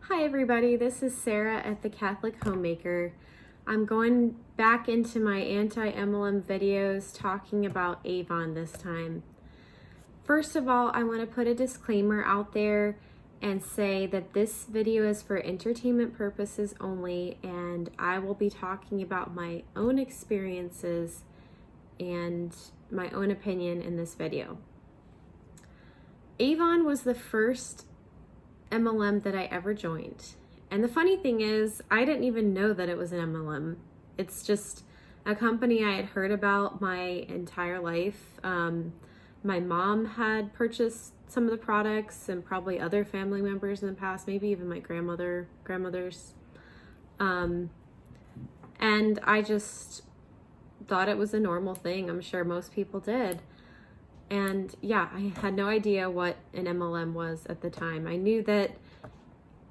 Hi everybody, this is Sarah at The Catholic Homemaker. I'm going back into my anti-MLM videos talking about Avon this time. First of all, I want to put a disclaimer out there and say that this video is for entertainment purposes only, and I will be talking about my own experiences and my own opinion in this video. Avon was the first MLM that I ever joined. And the funny thing is, I didn't even know that it was an MLM. It's just a company I had heard about my entire life. My mom had purchased some of the products and probably other family members in the past, maybe even my grandmothers. And I just thought it was a normal thing. I'm sure most people did. And yeah, I had no idea what an MLM was at the time. I knew that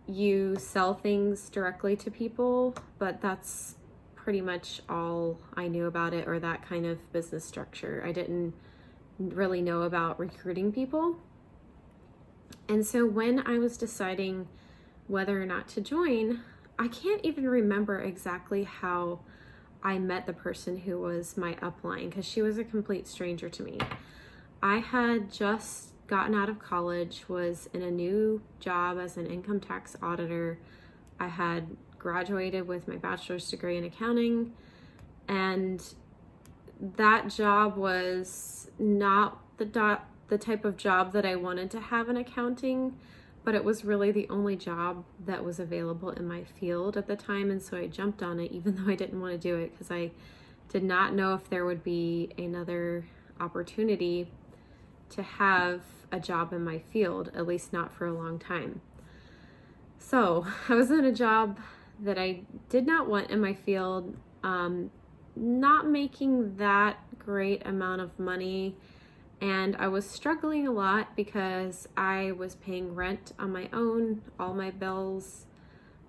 you sell things directly to people, but that's pretty much all I knew about it, or that kind of business structure. I didn't really know about recruiting people. And so when I was deciding whether or not to join, I can't even remember exactly how I met the person who was my upline, because she was a complete stranger to me. I had just gotten out of college, was in a new job as an income tax auditor. I had graduated with my bachelor's degree in accounting, and that job was not the type of job that I wanted to have in accounting, but it was really the only job that was available in my field at the time, and so I jumped on it even though I didn't want to do it because I did not know if there would be another opportunity to have a job in my field, at least not for a long time. So I was in a job that I did not want in my field, not making that great amount of money, and I was struggling a lot because I was paying rent on my own, all my bills,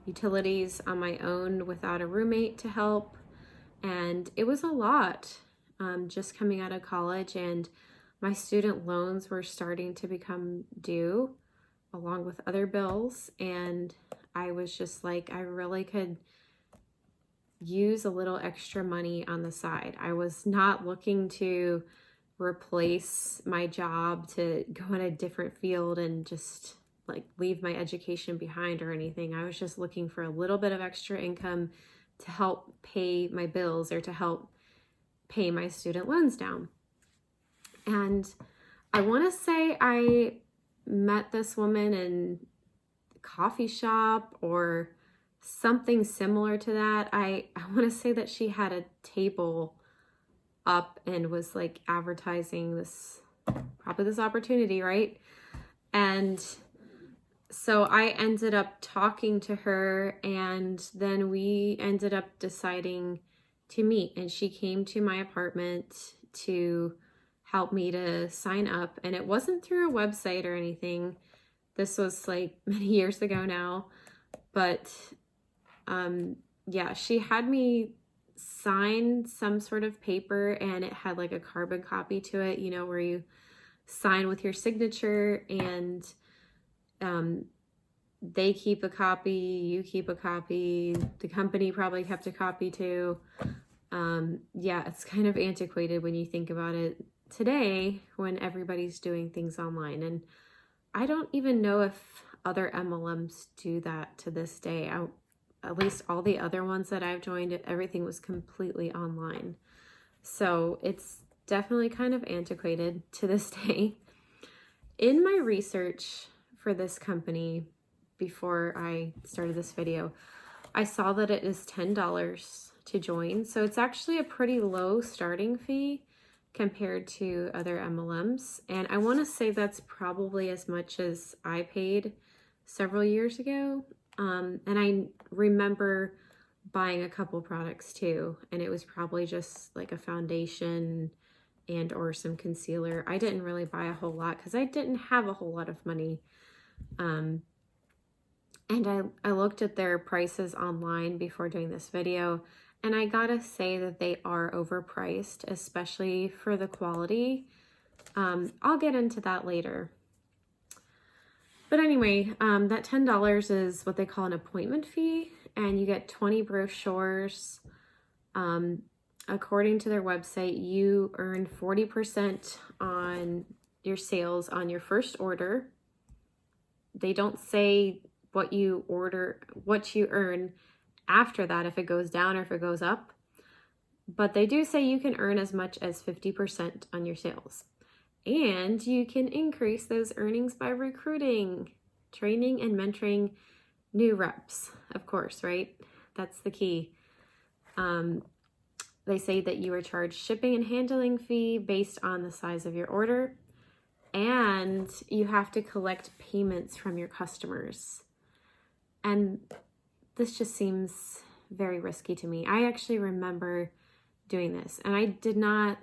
utilities on my own without a roommate to help, and it was a lot just coming out of college, and my student loans were starting to become due along with other bills, and I was just like, I really could use a little extra money on the side. I was not looking to replace my job to go in a different field and just like leave my education behind or anything. I was just looking for a little bit of extra income to help pay my bills or to help pay my student loans down. And I want to say I met this woman in a coffee shop or something similar to that. I want to say that she had a table up and was like advertising this opportunity, right? And so I ended up talking to her, and then we ended up deciding to meet, and she came to my apartment to help me to sign up. And it wasn't through a website or anything. This was like many years ago now, but yeah, she had me sign some sort of paper, and it had like a carbon copy to it, you know, where you sign with your signature, and they keep a copy, you keep a copy, the company probably kept a copy too. Yeah, it's kind of antiquated when you think about it today when everybody's doing things online. And I don't even know if other MLMs do that to this day. At least all the other ones that I've joined, everything was completely online. So it's definitely kind of antiquated to this day. In my research for this company, before I started this video, I saw that it is $10 to join. So it's actually a pretty low starting fee compared to other MLMs. And I want to say that's probably as much as I paid several years ago. And I remember buying a couple products too, and it was probably just like a foundation and or some concealer. I didn't really buy a whole lot because I didn't have a whole lot of money. And I looked at their prices online before doing this video, and I gotta say that they are overpriced, especially for the quality. I'll get into that later. But anyway, that $10 is what they call an appointment fee, and you get 20 brochures. According to their website, you earn 40% on your sales on your first order. They don't say what you earn after that, if it goes down or if it goes up. But they do say you can earn as much as 50% on your sales. And you can increase those earnings by recruiting, training, and mentoring new reps, of course, right? That's the key. They say that you are charged shipping and handling fee based on the size of your order, and you have to collect payments from your customers. And this just seems very risky to me. I actually remember doing this, and I did not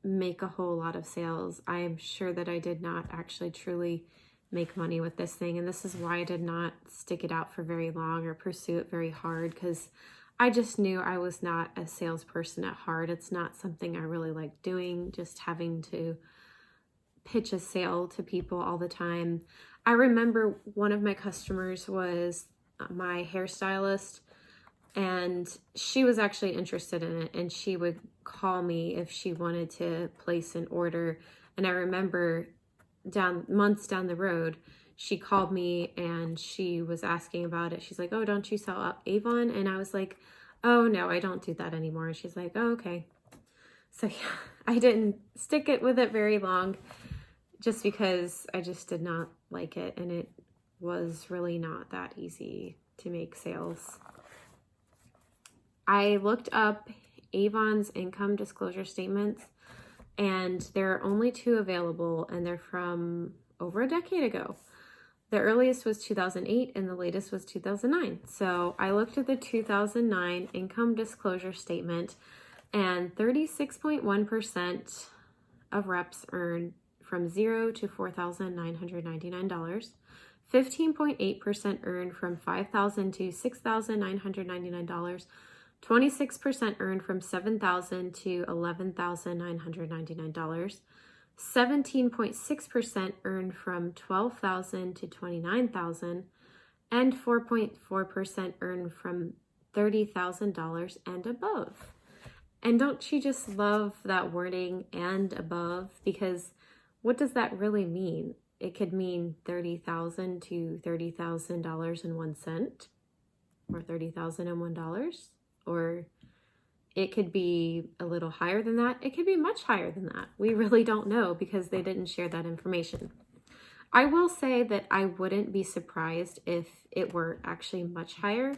make a whole lot of sales. I am sure that I did not actually truly make money with this thing, and this is why I did not stick it out for very long or pursue it very hard, because I just knew I was not a salesperson at heart. It's not something I really like doing, just having to pitch a sale to people all the time. I remember one of my customers was my hairstylist, and she was actually interested in it, and she would call me if she wanted to place an order. And I remember months down the road, she called me and she was asking about it. She's like, "Oh, don't you sell Avon?" And I was like, "Oh no, I don't do that anymore." And she's like, "Oh, okay." So yeah, I didn't stick it with it very long, just because I just did not like it, and it was really not that easy to make sales. I looked up Avon's income disclosure statements, and there are only 2 available, and they're from over a decade ago. The earliest was 2008 and the latest was 2009. So I looked at the 2009 income disclosure statement, and 36.1% of reps earn from $0 to $4,999. 15.8% earned from $5,000 to $6,999. 26% earned from $7,000 to $11,999. 17.6% earned from $12,000 to $29,000, and 4.4% earned from $30,000 and above. And don't you just love that wording, and above? Because what does that really mean? It could mean $30,000 to $30,000.01, or $30,001, or it could be a little higher than that. It could be much higher than that. We really don't know, because they didn't share that information. I will say that I wouldn't be surprised if it were actually much higher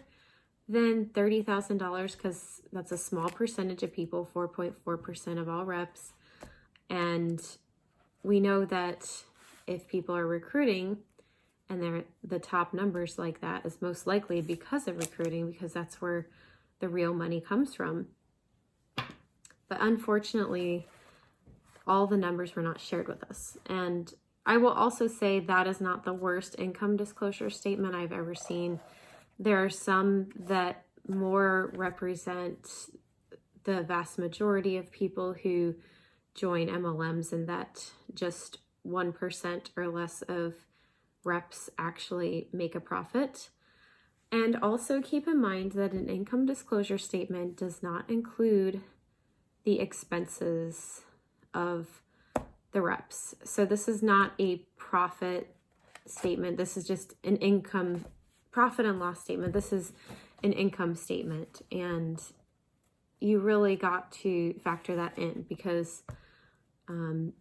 than $30,000, because that's a small percentage of people, 4.4% of all reps. And we know that if people are recruiting and they're the top numbers like that, is most likely because of recruiting, because that's where the real money comes from. But unfortunately, all the numbers were not shared with us. And I will also say that is not the worst income disclosure statement I've ever seen. There are some that more represent the vast majority of people who join MLMs, and that just 1% or less of reps actually make a profit. And also keep in mind that an income disclosure statement does not include the expenses of the reps. So this is not a profit statement. This is just an income, profit and loss statement. This is an income statement. And you really got to factor that in, because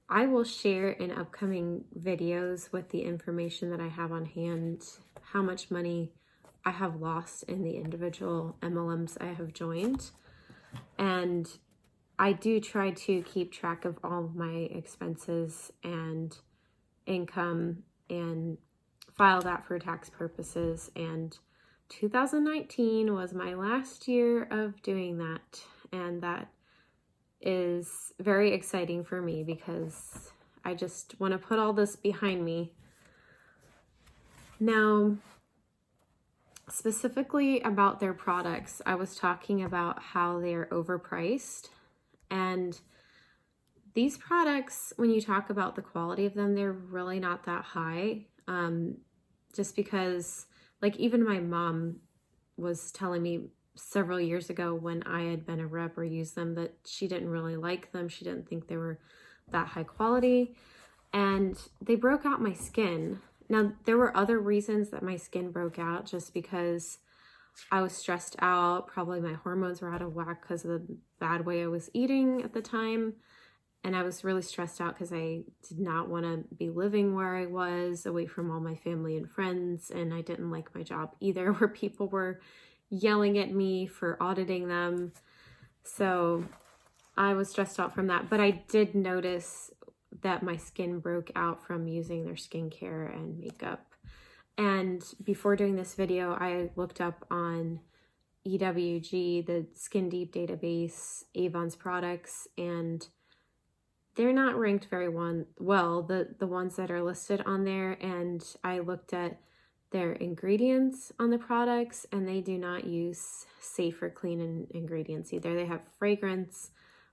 I will share in upcoming videos with the information that I have on hand, how much money I have lost in the individual MLMs I have joined. And I do try to keep track of all of my expenses and income and file that for tax purposes. And 2019 was my last year of doing that. And that is very exciting for me, because I just want to put all this behind me. Now, specifically about their products, I was talking about how they're overpriced. And these products, when you talk about the quality of them, they're really not that high. just because, like, even my mom was telling me several years ago when I had been a rep or used them that she didn't really like them. She didn't think they were that high quality, and they broke out my skin. Now, there were other reasons that my skin broke out, just because I was stressed out. Probably my hormones were out of whack because of the bad way I was eating at the time. And I was really stressed out because I did not want to be living where I was, away from all my family and friends. And I didn't like my job either, where people were yelling at me for auditing them. So I was stressed out from that. But I did notice that my skin broke out from using their skincare and makeup. And before doing this video, I looked up on EWG, the Skin Deep database, Avon's products, and they're not ranked very well, the ones that are listed on there. And I looked at their ingredients on the products, and they do not use safe or clean ingredients either. They have fragrance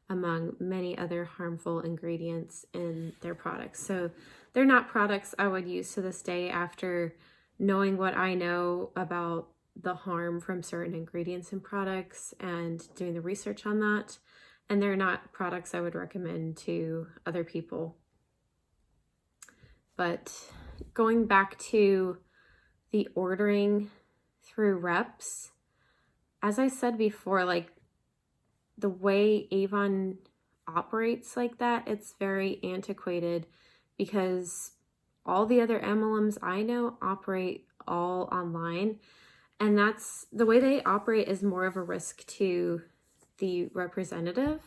among many other harmful ingredients in their products. So they're not products I would use to this day after knowing what I know about the harm from certain ingredients in products and doing the research on that. And they're not products I would recommend to other people. But going back to the ordering through reps, as I said before, like, the way Avon operates like that, it's very antiquated, because all the other MLMs I know operate all online. And that's the way they operate, is more of a risk to the representative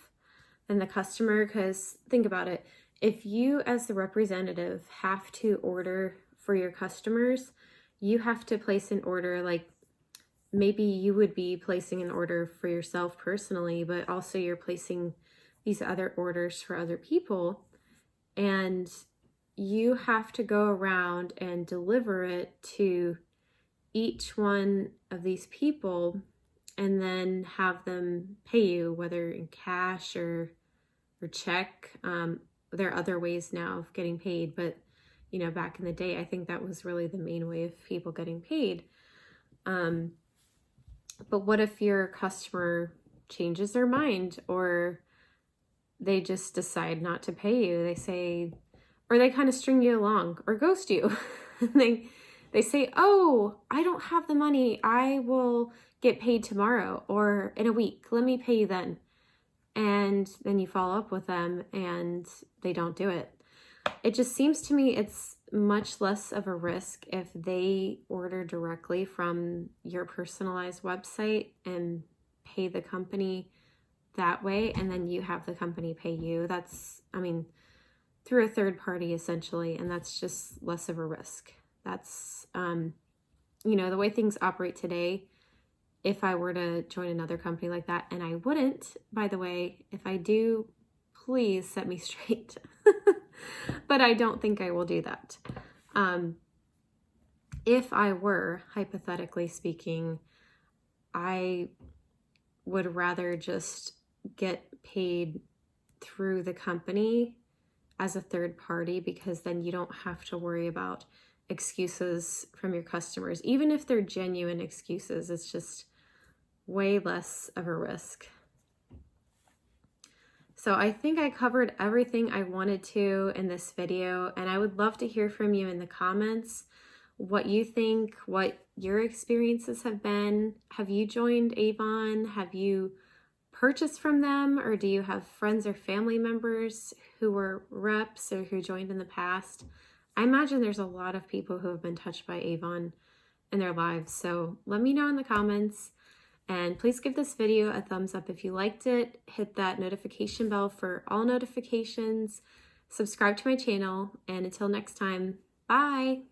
than the customer. Because think about it, if you as the representative have to order for your customers, you have to place an order. Like, maybe you would be placing an order for yourself personally, but also you're placing these other orders for other people, and you have to go around and deliver it to each one of these people and then have them pay you, whether in cash or check. There are other ways now of getting paid, but back in the day, I think that was really the main way of people getting paid. But what if your customer changes their mind, or they just decide not to pay you? They say, or they kind of string you along or ghost you. They say, oh, I don't have the money. I will get paid tomorrow or in a week. Let me pay you then. And then you follow up with them and they don't do it. It just seems to me it's much less of a risk if they order directly from your personalized website and pay the company that way, and then you have the company pay you. That's, through a third party essentially, and that's just less of a risk. That's, the way things operate today. If I were to join another company like that, and I wouldn't, by the way, if I do, please set me straight. But I don't think I will do that. If I were, hypothetically speaking, I would rather just get paid through the company as a third party, because then you don't have to worry about excuses from your customers. Even if they're genuine excuses, it's just way less of a risk. So I think I covered everything I wanted to in this video, and I would love to hear from you in the comments what you think, what your experiences have been. Have you joined Avon? Have you purchased from them, or do you have friends or family members who were reps or who joined in the past? I imagine there's a lot of people who have been touched by Avon in their lives, so let me know in the comments. And please give this video a thumbs up if you liked it. Hit that notification bell for all notifications. Subscribe to my channel. And until next time, bye.